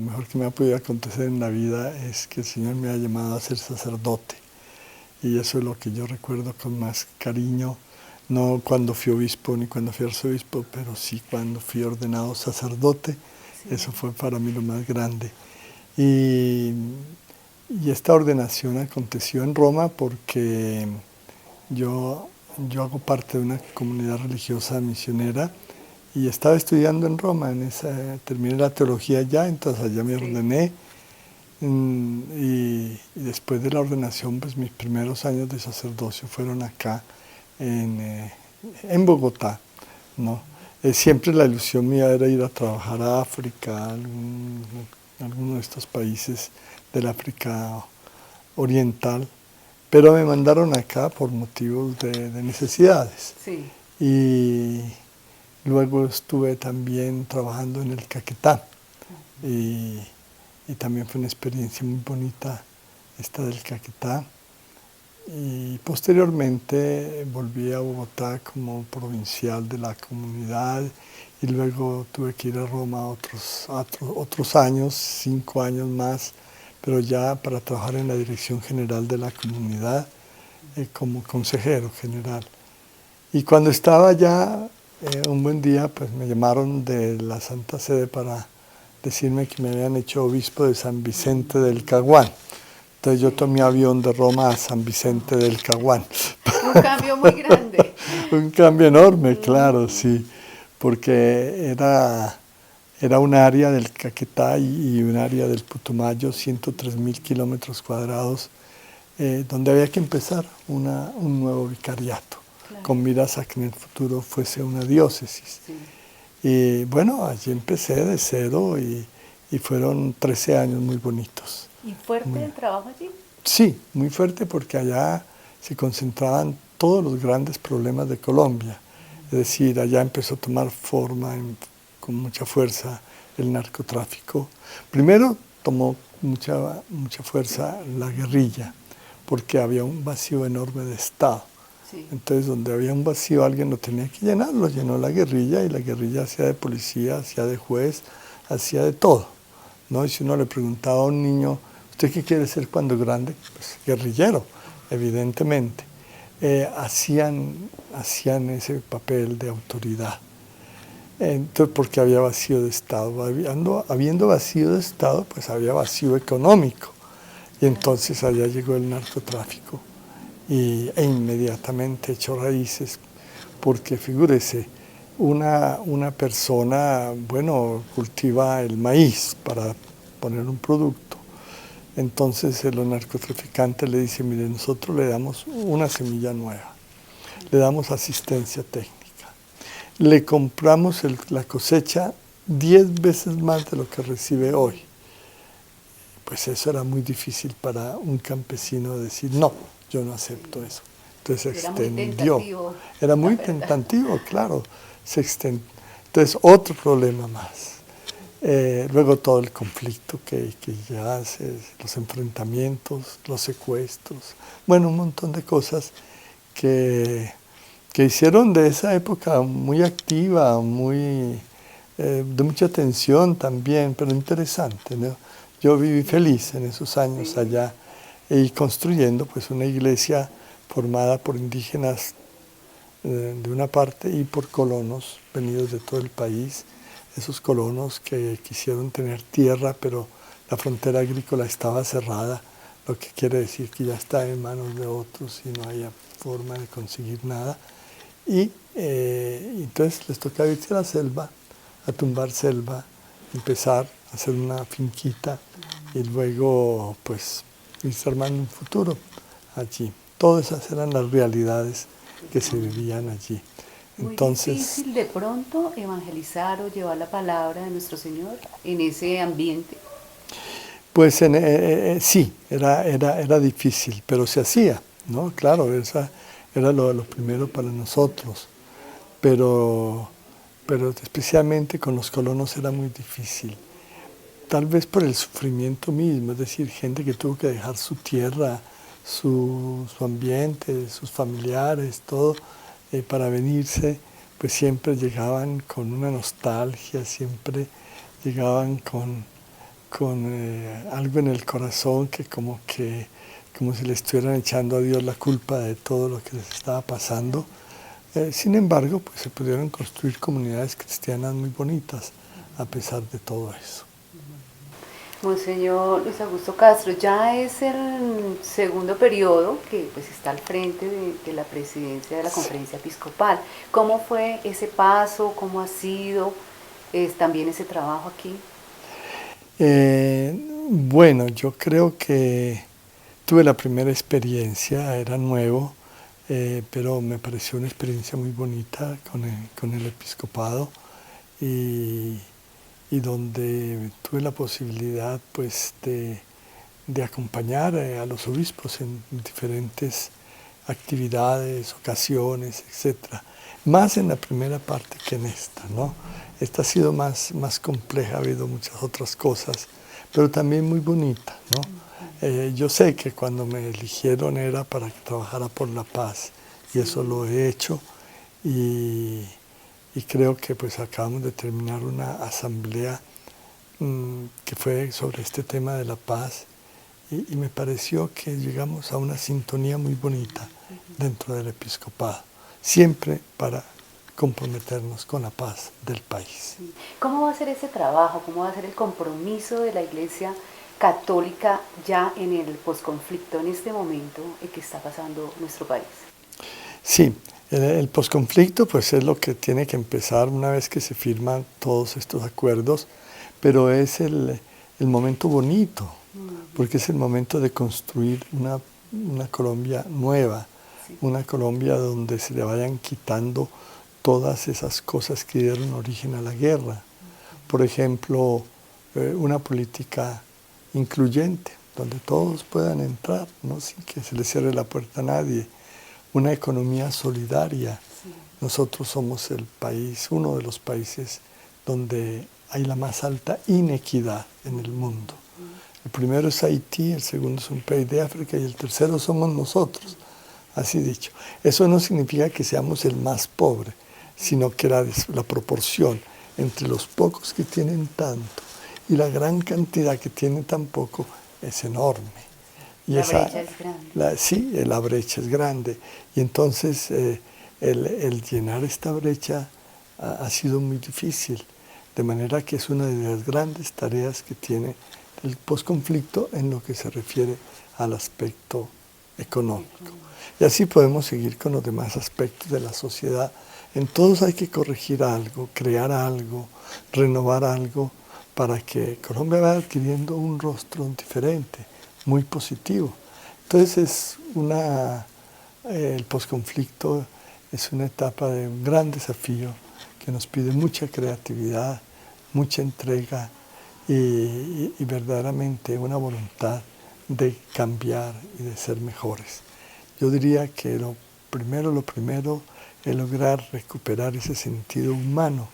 mejor que me ha podido acontecer en la vida es que el Señor me ha llamado a ser sacerdote. Y eso es lo que yo recuerdo con más cariño, no cuando fui obispo ni cuando fui arzobispo, pero sí cuando fui ordenado sacerdote. Sí. Eso fue para mí lo más grande. Y, y esta ordenación aconteció en Roma porque yo, yo hago parte de una comunidad religiosa misionera y estaba estudiando en Roma, terminé la teología allá, entonces allá me Sí. ordené. Y después de la ordenación, pues mis primeros años de sacerdocio fueron acá en Bogotá, ¿no? Siempre la ilusión mía era ir a trabajar a África, alguno de estos países del África Oriental, pero me mandaron acá por motivos de necesidades. Sí. Y luego estuve también trabajando en el Caquetá y, y también fue una experiencia muy bonita esta del Caquetá. Y posteriormente volví a Bogotá como provincial de la comunidad y luego tuve que ir a Roma otros años, 5 años más, pero ya para trabajar en la dirección general de la comunidad como consejero general. Y cuando estaba allá, un buen día, pues me llamaron de la Santa Sede para decirme que me habían hecho obispo de San Vicente del Caguán. Entonces yo tomé avión de Roma a San Vicente del Caguán. Un cambio muy grande. Un cambio enorme, claro, sí, porque era un área del Caquetá y un área del Putumayo, 103.000 kilómetros cuadrados, donde había que empezar un nuevo vicariato, Claro. con miras a que en el futuro fuese una diócesis. Sí. Y bueno, allí empecé de cero y fueron 13 años muy bonitos. ¿Y fuerte el trabajo allí? Sí, muy fuerte porque allá se concentraban todos los grandes problemas de Colombia. Es decir, allá empezó a tomar forma con mucha fuerza el narcotráfico. Primero tomó mucha fuerza la guerrilla, porque había un vacío enorme de Estado. Sí. Entonces, donde había un vacío, alguien lo tenía que llenar, lo llenó la guerrilla, y la guerrilla hacía de policía, hacía de juez, hacía de todo, ¿no? Y si uno le preguntaba a un niño, ¿usted qué quiere ser cuando grande? Pues guerrillero, evidentemente. Hacían ese papel de autoridad. Entonces, porque había vacío de Estado. Habiendo vacío de Estado, pues había vacío económico. Y entonces allá llegó el narcotráfico e inmediatamente echó raíces, porque figúrese, una persona, bueno, cultiva el maíz para poner un producto. Entonces los narcotraficantes le dicen, mire, nosotros le damos una semilla nueva, le damos asistencia técnica, le compramos la cosecha 10 veces más de lo que recibe hoy. Pues eso era muy difícil para un campesino decir, no, yo no acepto eso. Entonces se extendió. Era muy tentativo, claro. Entonces otro problema más. Luego todo el conflicto que ya hace, los enfrentamientos, los secuestros, bueno, un montón de cosas que hicieron de esa época muy activa, de mucha tensión también, pero interesante, ¿no? Yo viví feliz en esos años allá y construyendo pues una iglesia formada por indígenas de una parte y por colonos venidos de todo el país, esos colonos que quisieron tener tierra, pero la frontera agrícola estaba cerrada, lo que quiere decir que ya está en manos de otros y no había forma de conseguir nada. Y entonces les tocaba irse a la selva, a tumbar selva, empezar a hacer una finquita y luego pues irse armando un futuro allí. Todas esas eran las realidades que se vivían allí. Entonces, muy difícil de pronto evangelizar o llevar la palabra de nuestro Señor en ese ambiente. Pues sí, era difícil, pero se hacía, ¿no? Claro, esa era lo primero para nosotros, pero especialmente con los colonos era muy difícil. Tal vez por el sufrimiento mismo, es decir, gente que tuvo que dejar su tierra, su ambiente, sus familiares, todo, para venirse, pues siempre llegaban con una nostalgia, siempre llegaban con algo en el corazón como si le estuvieran echando a Dios la culpa de todo lo que les estaba pasando. Sin embargo, pues se pudieron construir comunidades cristianas muy bonitas a pesar de todo eso. Monseñor Luis Augusto Castro, ya es el segundo periodo que pues está al frente de la presidencia de la Conferencia Episcopal. ¿Cómo fue ese paso? ¿Cómo ha sido también ese trabajo aquí? Bueno, yo creo que tuve la primera experiencia, era nuevo, pero me pareció una experiencia muy bonita con el episcopado y donde tuve la posibilidad pues de acompañar a los obispos en diferentes actividades, ocasiones, etcétera. Más en la primera parte que en esta, ¿no? Esta ha sido más compleja, ha habido muchas otras cosas, pero también muy bonita, ¿no? Yo sé que cuando me eligieron era para que trabajara por la paz, y eso lo he hecho, y creo que pues acabamos de terminar una asamblea que fue sobre este tema de la paz, y me pareció que llegamos a una sintonía muy bonita dentro del episcopado, siempre para comprometernos con la paz del país. ¿Cómo va a ser ese trabajo? ¿Cómo va a ser el compromiso de la Iglesia Católica ya en el posconflicto, en este momento en que está pasando nuestro país? Sí, el posconflicto pues es lo que tiene que empezar una vez que se firman todos estos acuerdos, pero es el momento bonito, porque es el momento de construir una Colombia nueva, una Colombia donde se le vayan quitando todas esas cosas que dieron origen a la guerra. Por ejemplo, una política incluyente, donde todos puedan entrar, ¿no? Sin que se les cierre la puerta a nadie. Una economía solidaria. Nosotros somos el país, uno de los países donde hay la más alta inequidad en el mundo. El primero es Haití, el segundo es un país de África y el tercero somos nosotros, así dicho. Eso no significa que seamos el más pobre, sino que la proporción entre los pocos que tienen tanto y la gran cantidad que tienen tan poco es enorme. Y la brecha es grande. Sí, la brecha es grande. Y entonces el llenar esta brecha ha sido muy difícil. De manera que es una de las grandes tareas que tiene el posconflicto en lo que se refiere al aspecto económico. Y así podemos seguir con los demás aspectos de la sociedad. En todos hay que corregir algo, crear algo, renovar algo, para que Colombia vaya adquiriendo un rostro diferente, muy positivo. Entonces el posconflicto es una etapa de un gran desafío que nos pide mucha creatividad, mucha entrega y verdaderamente una voluntad de cambiar y de ser mejores. Yo diría que lo primero es lograr recuperar ese sentido humano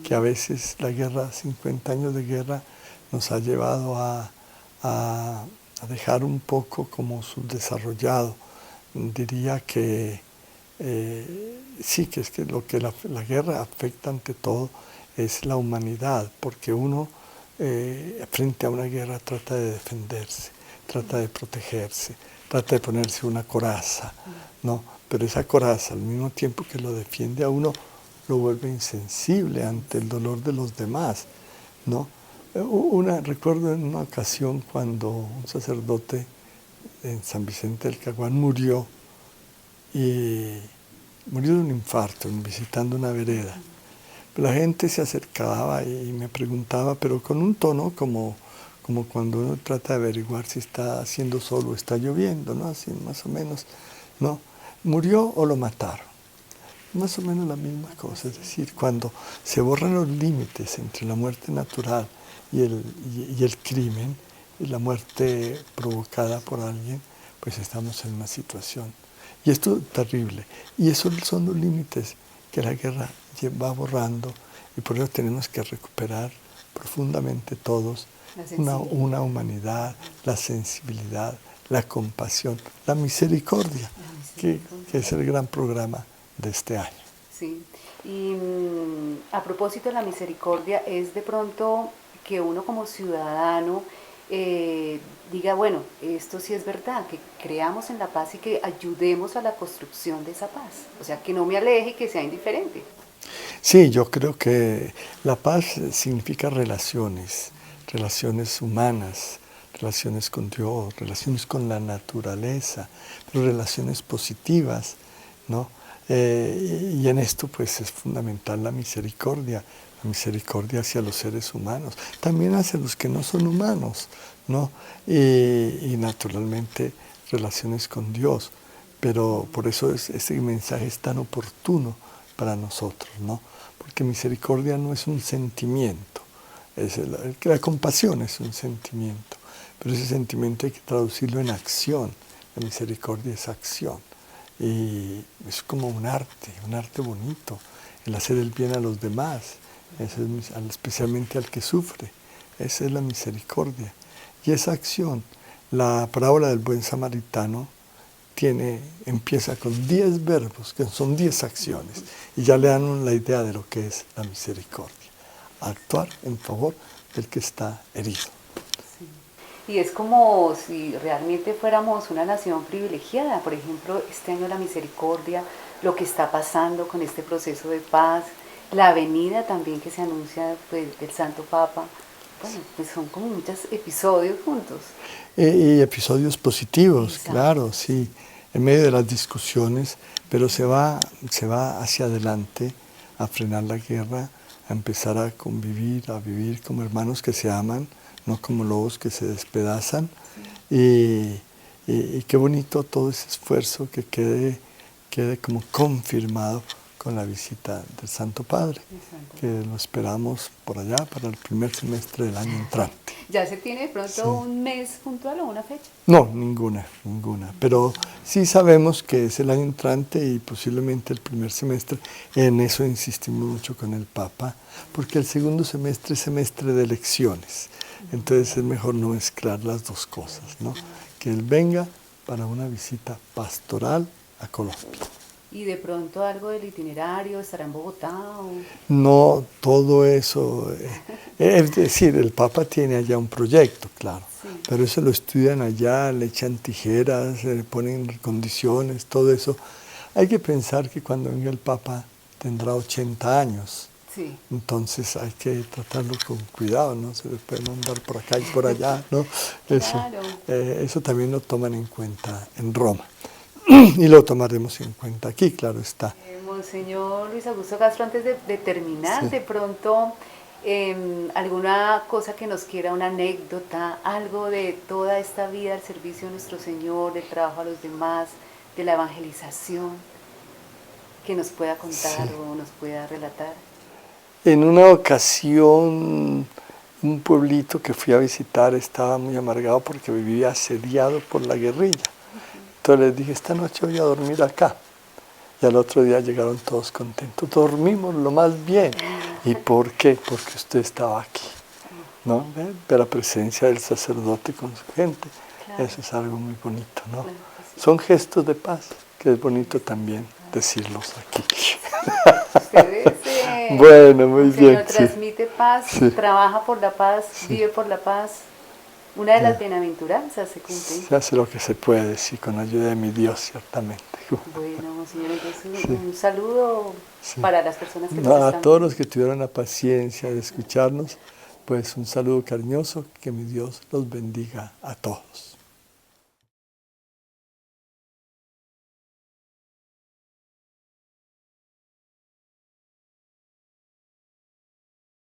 que a veces la guerra, 50 años de guerra, nos ha llevado a dejar un poco como subdesarrollado. Diría que sí, que es que lo que la guerra afecta ante todo es la humanidad, porque uno frente a una guerra trata de defenderse, trata de protegerse, trata de ponerse una coraza, ¿no? Pero esa coraza, al mismo tiempo que lo defiende a uno, lo vuelve insensible ante el dolor de los demás, ¿no? Recuerdo en una ocasión cuando un sacerdote en San Vicente del Caguán murió de un infarto visitando una vereda. La gente se acercaba y me preguntaba, pero con un tono como cuando uno trata de averiguar si está haciendo sol o está lloviendo, ¿no? Así más o menos, ¿no? ¿Murió o lo mataron? Más o menos la misma cosa, es decir, cuando se borran los límites entre la muerte natural y el crimen, y la muerte provocada por alguien, pues estamos en una situación. Y esto es terrible. Y esos son los límites que la guerra va borrando, y por eso tenemos que recuperar profundamente todos una humanidad, la sensibilidad, la compasión, la misericordia, que es el gran programa de este año. Sí, y a propósito de la misericordia, es de pronto que uno como ciudadano diga, bueno, esto sí es verdad, que creamos en la paz y que ayudemos a la construcción de esa paz. O sea, que no me aleje y que sea indiferente. Sí, yo creo que la paz significa relaciones, relaciones humanas, relaciones con Dios, relaciones con la naturaleza, pero relaciones positivas, ¿no? Y en esto pues es fundamental la misericordia hacia los seres humanos, también hacia los que no son humanos, ¿no? Y naturalmente relaciones con Dios, pero por eso este mensaje es tan oportuno para nosotros, ¿no? Porque misericordia no es un sentimiento, la compasión es un sentimiento, pero ese sentimiento hay que traducirlo en acción. La misericordia es acción y es como un arte bonito, el hacer el bien a los demás, especialmente al que sufre. Esa es la misericordia y esa acción. La parábola del buen samaritano empieza con 10 verbos, que son 10 acciones, y ya le dan la idea de lo que es la misericordia. Actuar en favor del que está herido. Sí. Y es como si realmente fuéramos una nación privilegiada. Por ejemplo, este año la misericordia, lo que está pasando con este proceso de paz, la venida también que se anuncia pues, del Santo Papa. Bueno, pues son como muchos episodios juntos. Y episodios positivos, Exacto. claro, sí, en medio de las discusiones, pero se va hacia adelante a frenar la guerra, a empezar a convivir, a vivir como hermanos que se aman, no como lobos que se despedazan. Sí. Y qué bonito todo ese esfuerzo que quede como confirmado con la visita del Santo Padre, que lo esperamos por allá para el primer semestre del año entrante. ¿Ya se tiene de pronto un mes puntual o una fecha? No, ninguna, pero sí sabemos que es el año entrante y posiblemente el primer semestre. En eso insistimos mucho con el Papa, porque el segundo semestre es semestre de elecciones, entonces es mejor no mezclar las dos cosas, ¿no? Que él venga para una visita pastoral a Colombia. ¿Y de pronto algo del itinerario estará en Bogotá? No, todo eso, es decir, el Papa tiene allá un proyecto, claro, sí. Pero eso lo estudian allá, le echan tijeras, le ponen condiciones, todo eso. Hay que pensar que cuando venga el Papa tendrá 80 años, sí. Entonces hay que tratarlo con cuidado, no se le puede mandar por acá y por allá, ¿no? Claro. Eso también lo toman en cuenta en Roma. Y lo tomaremos en cuenta aquí, claro está. Monseñor Luis Augusto Castro, antes de terminar, sí. De pronto, alguna cosa que nos quiera, una anécdota, algo de toda esta vida al servicio de nuestro Señor, del trabajo a los demás, de la evangelización, que nos pueda contar, sí. O nos pueda relatar. En una ocasión, un pueblito que fui a visitar estaba muy amargado porque vivía asediado por la guerrilla. Entonces les dije, esta noche voy a dormir acá. Y al otro día llegaron todos contentos. Dormimos lo más bien. ¿Y por qué? Porque usted estaba aquí, ¿no? De la presencia del sacerdote con su gente. Claro. Eso es algo muy bonito, ¿no? Claro, sí. Son gestos de paz, que es bonito también decirlos aquí. Ustedes, bueno, muy bien. Transmite paz, sí. Trabaja por la paz, sí. Vive por la paz. Una de las bienaventuranzas se cumple. Se hace lo que se puede, sí, con ayuda de mi Dios, ciertamente. Bueno, señor, entonces un saludo para las personas que nos están viendo. A todos los que tuvieron la paciencia de escucharnos, pues un saludo cariñoso, que mi Dios los bendiga a todos.